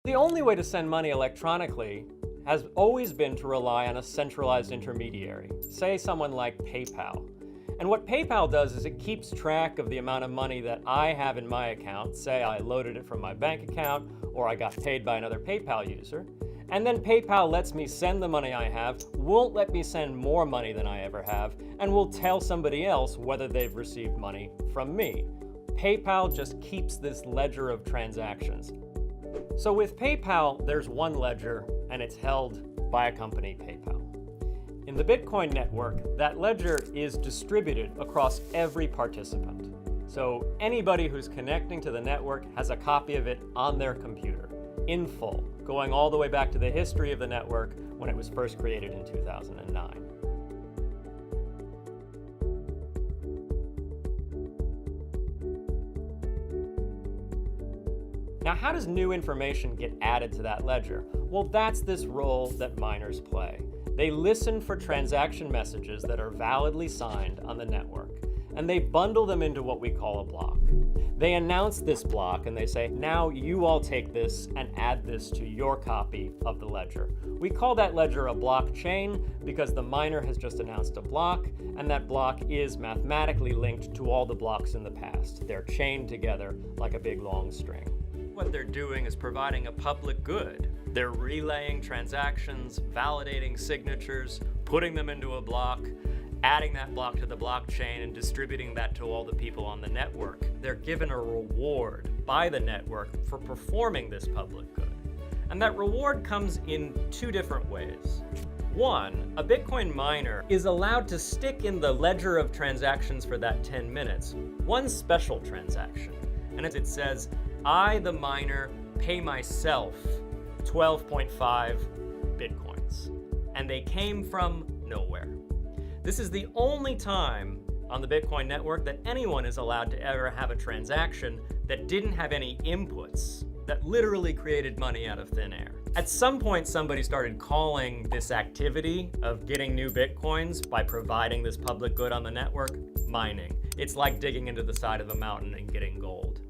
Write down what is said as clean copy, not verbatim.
The only way to send money electronically has always been to rely on a centralized intermediary, say someone like PayPal. And what PayPal does is it keeps track of the amount of money that I have in my account. Say I loaded it from my bank account, or I got paid by another PayPal user. And then PayPal lets me send the money I have, won't let me send more money than I ever have, and will tell somebody else whether they've received money from me. PayPal just keeps this ledger of transactions. So with PayPal, there's one ledger, and it's held by a company, PayPal. In the Bitcoin network, that ledger is distributed across every participant. So anybody who's connecting to the network has a copy of it on their computer, in full, going all the way back to the history of the network when it was first created in 2009. Now, how does new information get added to that ledger? Well, that's this role that miners play. They listen for transaction messages that are validly signed on the network, and they bundle them into what we call a block. They announce this block and they say, now you all take this and add this to your copy of the ledger. We call that ledger a blockchain because the miner has just announced a block, and that block is mathematically linked to all the blocks in the past. They're chained together like a big long string. What they're doing is providing a public good. They're relaying transactions, validating signatures, putting them into a block, adding that block to the blockchain and distributing that to all the people on the network. They're given a reward by the network for performing this public good. And that reward comes in two different ways. One, a Bitcoin miner is allowed to stick in the ledger of transactions for that 10 minutes one special transaction. And it says, I, the miner, pay myself 12.5 Bitcoins. And they came from nowhere. This is the only time on the Bitcoin network that anyone is allowed to ever have a transaction that didn't have any inputs, that literally created money out of thin air. At some point, somebody started calling this activity of getting new Bitcoins by providing this public good on the network mining. It's like digging into the side of a mountain and getting gold.